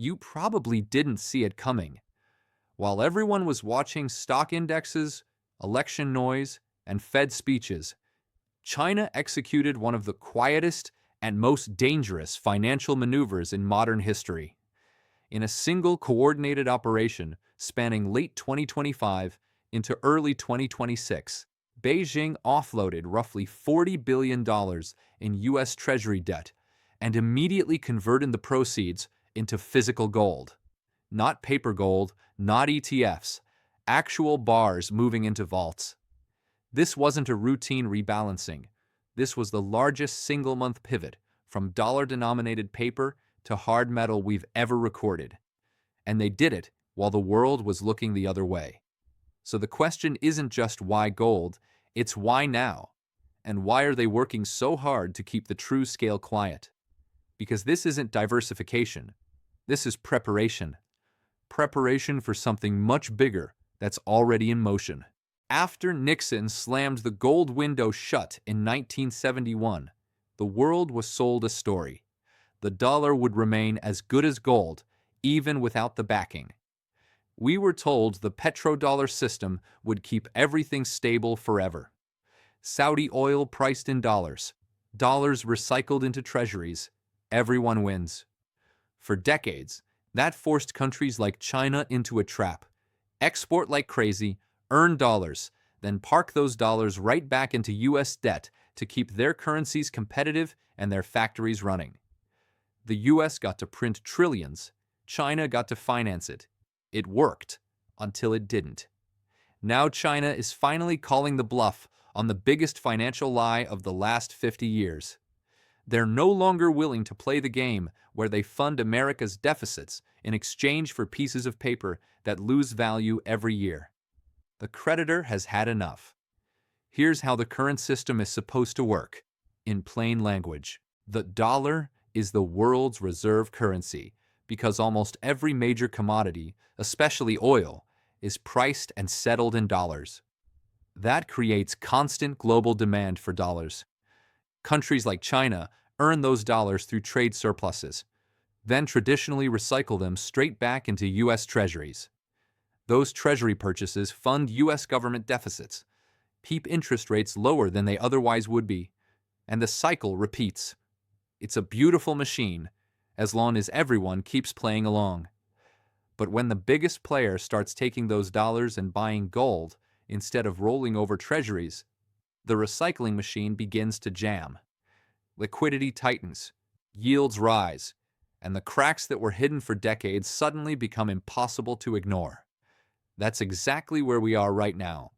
You probably didn't see it coming. While everyone was watching stock indexes, election noise, and Fed speeches, China executed one of the quietest and most dangerous financial maneuvers in modern history. In a single coordinated operation spanning late 2025 into early 2026, Beijing offloaded roughly $40 billion in U.S. Treasury debt and immediately converted the proceeds into physical gold. Not paper gold, not ETFs, actual bars moving into vaults. This wasn't a routine rebalancing. This was the largest single-month pivot from dollar-denominated paper to hard metal we've ever recorded. And they did it while the world was looking the other way. So the question isn't just why gold, it's why now? And why are they working so hard to keep the true scale quiet? Because this isn't diversification. This is preparation. Preparation for something much bigger that's already in motion. After Nixon slammed the gold window shut in 1971, the world was sold a story. The dollar would remain as good as gold, even without the backing. We were told the Petrodollar system would keep everything stable forever. Saudi oil priced in dollars, dollars recycled into treasuries, everyone wins. For decades, that forced countries like China into a trap. Export like crazy, earn dollars, then park those dollars right back into U.S. debt to keep their currencies competitive and their factories running. The U.S. got to print trillions. China got to finance it. It worked, until it didn't. Now China is finally calling the bluff on the biggest financial lie of the last 50 years. They're no longer willing to play the game where they fund America's deficits in exchange for pieces of paper that lose value every year. The creditor has had enough. Here's how the current system is supposed to work. In plain language, the dollar is the world's reserve currency because almost every major commodity, especially oil, is priced and settled in dollars. That creates constant global demand for dollars. Countries like China earn those dollars through trade surpluses, then traditionally recycle them straight back into U.S. treasuries. Those treasury purchases fund U.S. government deficits, keep interest rates lower than they otherwise would be, and the cycle repeats. It's a beautiful machine, as long as everyone keeps playing along. But when the biggest player starts taking those dollars and buying gold instead of rolling over treasuries, the recycling machine begins to jam. Liquidity tightens, yields rise, and the cracks that were hidden for decades suddenly become impossible to ignore. That's exactly where we are right now.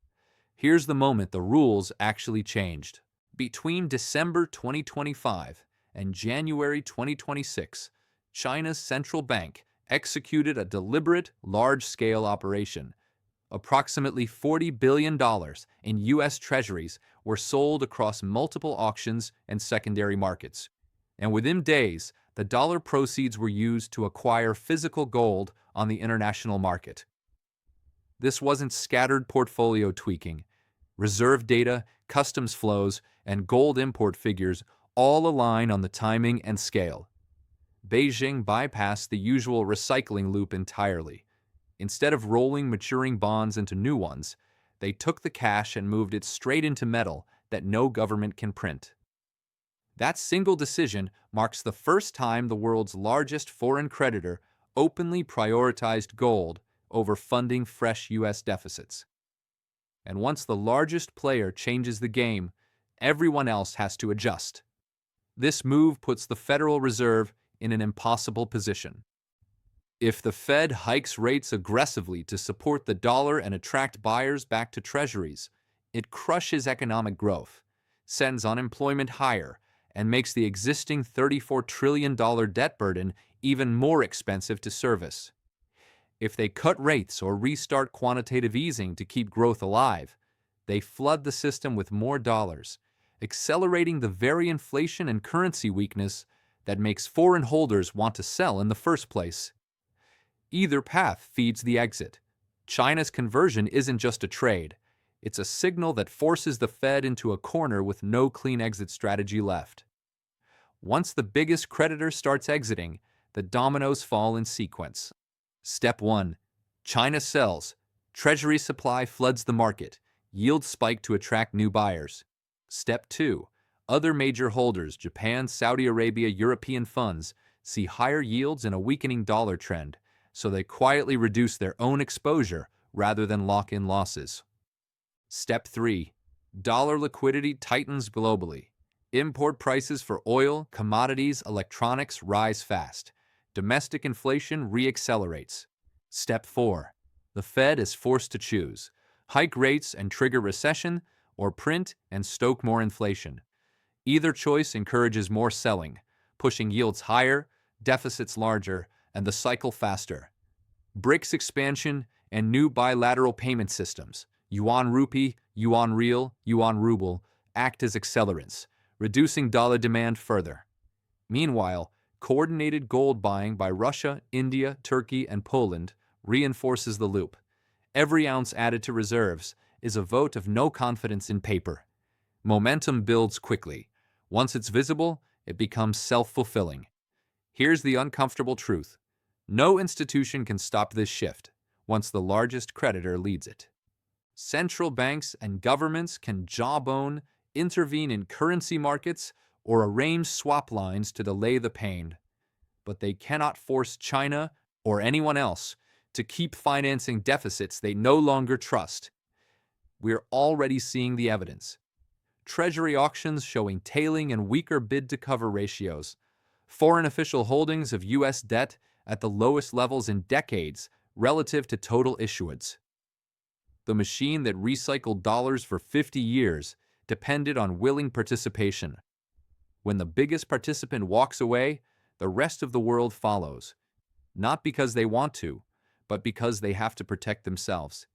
Here's the moment the rules actually changed. Between December 2025 and January 2026, China's central bank executed a deliberate, large-scale operation. Approximately $40 billion in U.S. treasuries were sold across multiple auctions and secondary markets. And within days, the dollar proceeds were used to acquire physical gold on the international market. This wasn't scattered portfolio tweaking. Reserve data, customs flows, and gold import figures all align on the timing and scale. Beijing bypassed the usual recycling loop entirely. Instead of rolling maturing bonds into new ones, they took the cash and moved it straight into metal that no government can print. That single decision marks the first time the world's largest foreign creditor openly prioritized gold over funding fresh U.S. deficits. And once the largest player changes the game, everyone else has to adjust. This move puts the Federal Reserve in an impossible position. If the Fed hikes rates aggressively to support the dollar and attract buyers back to treasuries, it crushes economic growth, sends unemployment higher, and makes the existing $34 trillion debt burden even more expensive to service. If they cut rates or restart quantitative easing to keep growth alive, they flood the system with more dollars, accelerating the very inflation and currency weakness that makes foreign holders want to sell in the first place. Either path feeds the exit. China's conversion isn't just a trade. It's a signal that forces the Fed into a corner with no clean exit strategy left. Once the biggest creditor starts exiting, the dominoes fall in sequence. Step 1. China sells. Treasury supply floods the market. Yields spike to attract new buyers. Step 2. Other major holders, Japan, Saudi Arabia, European funds, see higher yields and a weakening dollar trend, so they quietly reduce their own exposure rather than lock in losses. Step 3. Dollar liquidity tightens globally. Import prices for oil, commodities, electronics rise fast. Domestic inflation reaccelerates. Step 4. The Fed is forced to choose: hike rates and trigger recession, or print and stoke more inflation. Either choice encourages more selling, pushing yields higher, deficits larger, and the cycle faster. BRICS expansion and new bilateral payment systems, yuan rupee, yuan real, yuan ruble, act as accelerants, reducing dollar demand further. Meanwhile, coordinated gold buying by Russia, India, Turkey, and Poland reinforces the loop. Every ounce added to reserves is a vote of no confidence in paper. Momentum builds quickly. Once it's visible, it becomes self-fulfilling. Here's the uncomfortable truth. No institution can stop this shift once the largest creditor leads it. Central banks and governments can jawbone, intervene in currency markets, or arrange swap lines to delay the pain. But they cannot force China or anyone else to keep financing deficits they no longer trust. We're already seeing the evidence. Treasury auctions showing tailing and weaker bid-to-cover ratios. Foreign official holdings of U.S. debt at the lowest levels in decades relative to total issuance. The machine that recycled dollars for 50 years depended on willing participation. When the biggest participant walks away, the rest of the world follows. Not because they want to, but because they have to protect themselves.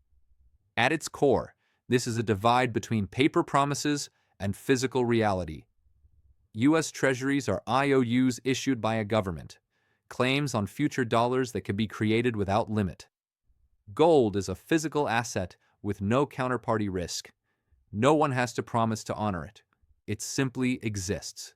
At its core, this is a divide between paper promises and physical reality. U.S. Treasuries are IOUs issued by a government, claims on future dollars that can be created without limit. Gold is a physical asset with no counterparty risk. No one has to promise to honor it. It simply exists.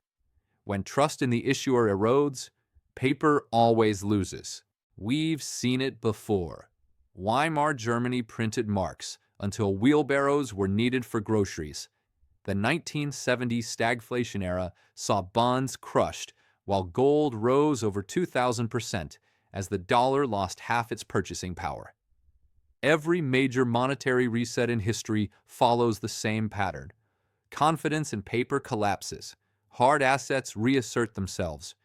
When trust in the issuer erodes, paper always loses. We've seen it before. Weimar Germany printed marks until wheelbarrows were needed for groceries. The 1970s stagflation era saw bonds crushed while gold rose over 2,000% as the dollar lost half its purchasing power. Every major monetary reset in history follows the same pattern. Confidence in paper collapses. Hard assets reassert themselves.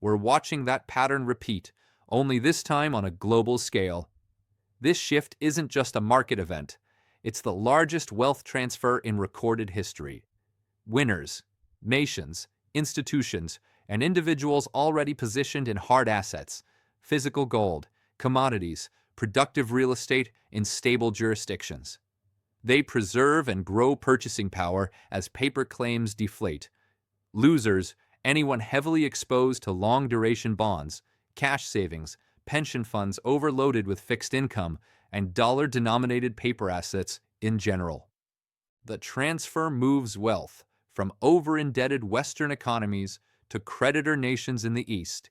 We're watching that pattern repeat, only this time on a global scale. This shift isn't just a market event. It's the largest wealth transfer in recorded history. Winners, nations, institutions, and individuals already positioned in hard assets, physical gold, commodities, productive real estate in stable jurisdictions. They preserve and grow purchasing power as paper claims deflate. Losers, anyone heavily exposed to long-duration bonds, cash savings, pension funds overloaded with fixed income, and dollar-denominated paper assets in general. The transfer moves wealth from over-indebted Western economies to creditor nations in the East,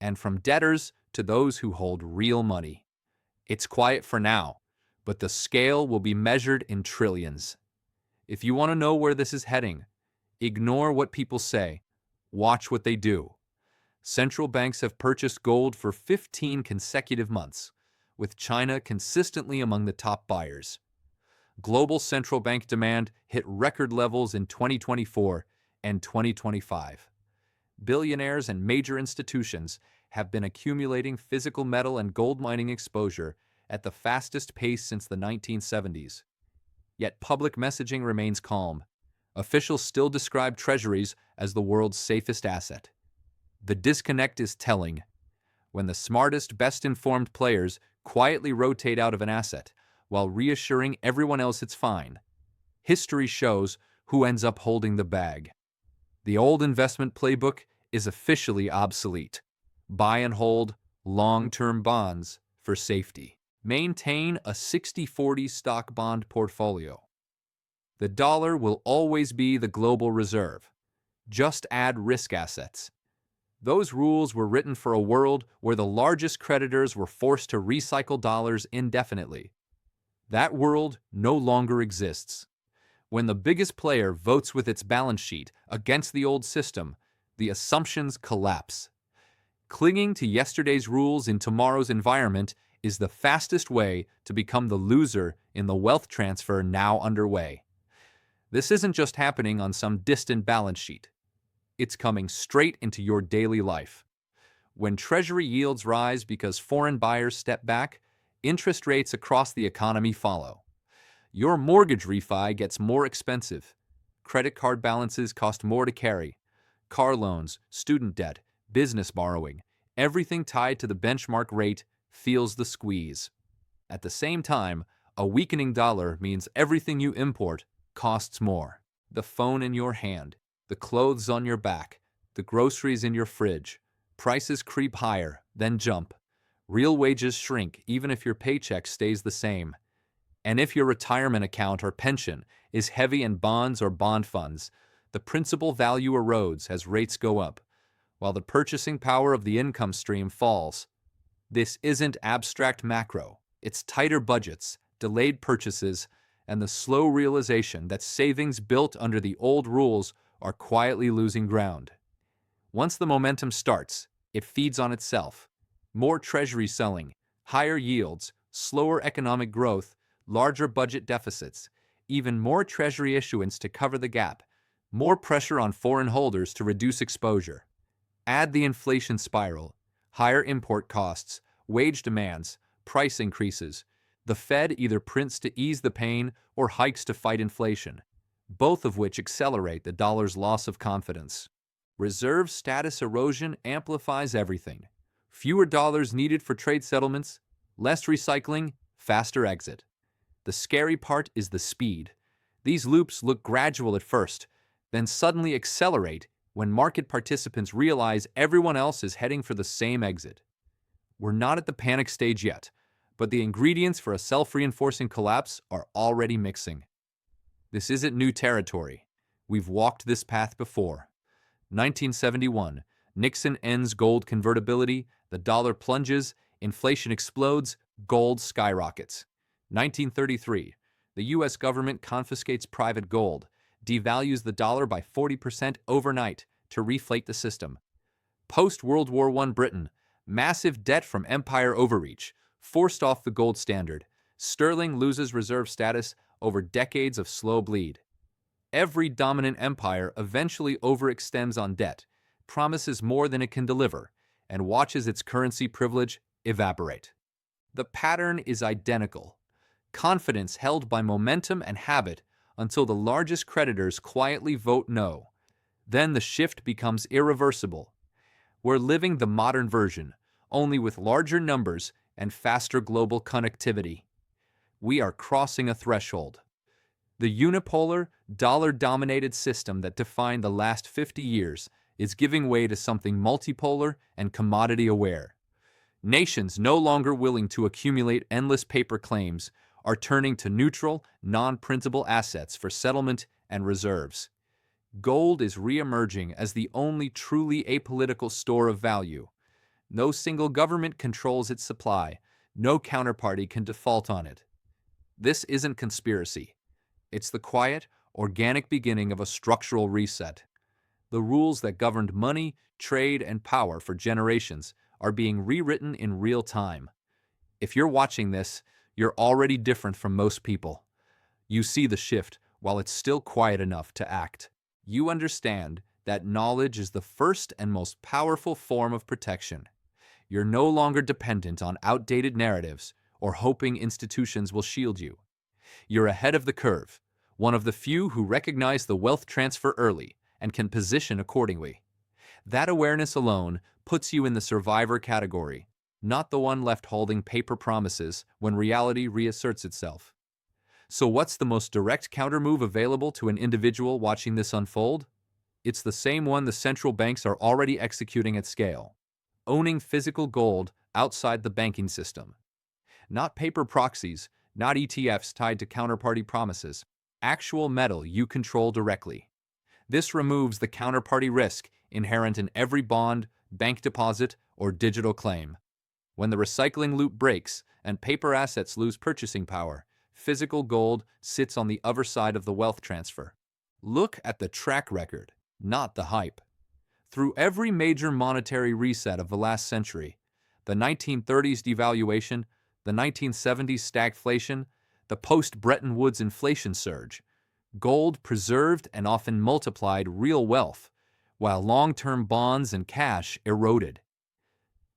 and from debtors to those who hold real money. It's quiet for now, but the scale will be measured in trillions. If you want to know where this is heading, ignore what people say. Watch what they do. Central banks have purchased gold for 15 consecutive months, with China consistently among the top buyers. Global central bank demand hit record levels in 2024 and 2025. Billionaires and major institutions have been accumulating physical metal and gold mining exposure at the fastest pace since the 1970s. Yet public messaging remains calm. Officials still describe treasuries as the world's safest asset. The disconnect is telling. When the smartest, best-informed players quietly rotate out of an asset while reassuring everyone else it's fine, history shows who ends up holding the bag. The old investment playbook is officially obsolete. Buy and hold long-term bonds for safety. Maintain a 60-40 stock bond portfolio. The dollar will always be the global reserve. Just add risk assets. Those rules were written for a world where the largest creditors were forced to recycle dollars indefinitely. That world no longer exists. When the biggest player votes with its balance sheet against the old system, the assumptions collapse. Clinging to yesterday's rules in tomorrow's environment is the fastest way to become the loser in the wealth transfer now underway. This isn't just happening on some distant balance sheet. It's coming straight into your daily life. When Treasury yields rise because foreign buyers step back, interest rates across the economy follow. Your mortgage refi gets more expensive. Credit card balances cost more to carry. Car loans, student debt, business borrowing, everything tied to the benchmark rate feels the squeeze. At the same time, a weakening dollar means everything you import costs more. The phone in your hand, the clothes on your back, the groceries in your fridge. Prices creep higher, then jump. Real wages shrink even if your paycheck stays the same. And if your retirement account or pension is heavy in bonds or bond funds, the principal value erodes as rates go up, while the purchasing power of the income stream falls. This isn't abstract macro. It's tighter budgets, delayed purchases, and the slow realization that savings built under the old rules are quietly losing ground. Once the momentum starts, it feeds on itself. More Treasury selling, higher yields, slower economic growth, larger budget deficits, even more Treasury issuance to cover the gap, more pressure on foreign holders to reduce exposure. Add the inflation spiral, higher import costs, wage demands, price increases. The Fed either prints to ease the pain or hikes to fight inflation, both of which accelerate the dollar's loss of confidence. Reserve status erosion amplifies everything. Fewer dollars needed for trade settlements, less recycling, faster exit. The scary part is the speed. These loops look gradual at first, then suddenly accelerate when market participants realize everyone else is heading for the same exit. We're not at the panic stage yet, but the ingredients for a self-reinforcing collapse are already mixing. This isn't new territory. We've walked this path before. 1971, Nixon ends gold convertibility, the dollar plunges, inflation explodes, gold skyrockets. 1933, the U.S. government confiscates private gold, devalues the dollar by 40% overnight to reflate the system. Post-World War I Britain, massive debt from empire overreach, forced off the gold standard. Sterling loses reserve status over decades of slow bleed. Every dominant empire eventually overextends on debt, promises more than it can deliver, and watches its currency privilege evaporate. The pattern is identical. Confidence held by momentum and habit until the largest creditors quietly vote no. Then the shift becomes irreversible. We're living the modern version, only with larger numbers and faster global connectivity. We are crossing a threshold. The unipolar, dollar-dominated system that defined the last 50 years is giving way to something multipolar and commodity-aware. Nations no longer willing to accumulate endless paper claims are turning to neutral, non-printable assets for settlement and reserves. Gold is re-emerging as the only truly apolitical store of value. No single government controls its supply. No counterparty can default on it. This isn't conspiracy. It's the quiet, organic beginning of a structural reset. The rules that governed money, trade, and power for generations are being rewritten in real time. If you're watching this, you're already different from most people. You see the shift while it's still quiet enough to act. You understand that knowledge is the first and most powerful form of protection. You're no longer dependent on outdated narratives or hoping institutions will shield you. You're ahead of the curve, one of the few who recognize the wealth transfer early and can position accordingly. That awareness alone puts you in the survivor category, not the one left holding paper promises when reality reasserts itself. So what's the most direct countermove available to an individual watching this unfold? It's the same one the central banks are already executing at scale. Owning physical gold outside the banking system. Not paper proxies, not ETFs tied to counterparty promises. Actual metal you control directly. This removes the counterparty risk inherent in every bond, bank deposit, or digital claim. When the recycling loop breaks and paper assets lose purchasing power, physical gold sits on the other side of the wealth transfer. Look at the track record, not the hype. Through every major monetary reset of the last century, the 1930s devaluation, the 1970s stagflation, the post-Bretton Woods inflation surge, gold preserved and often multiplied real wealth, while long-term bonds and cash eroded.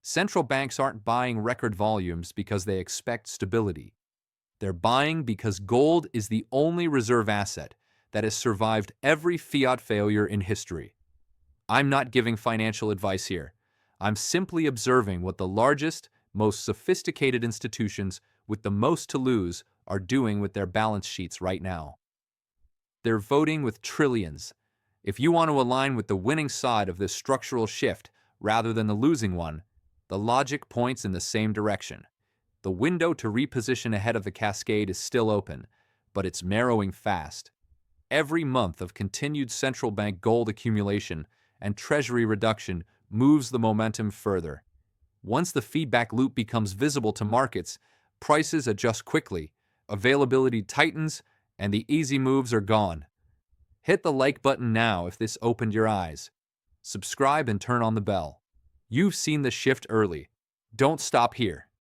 Central banks aren't buying record volumes because they expect stability. They're buying because gold is the only reserve asset that has survived every fiat failure in history. I'm not giving financial advice here. I'm simply observing what the largest, most sophisticated institutions with the most to lose are doing with their balance sheets right now. They're voting with trillions. If you want to align with the winning side of this structural shift rather than the losing one, the logic points in the same direction. The window to reposition ahead of the cascade is still open, but it's narrowing fast. Every month of continued central bank gold accumulation and Treasury reduction moves the momentum further. Once the feedback loop becomes visible to markets, prices adjust quickly, availability tightens, and the easy moves are gone. Hit the like button now if this opened your eyes. Subscribe and turn on the bell. You've seen the shift early. Don't stop here.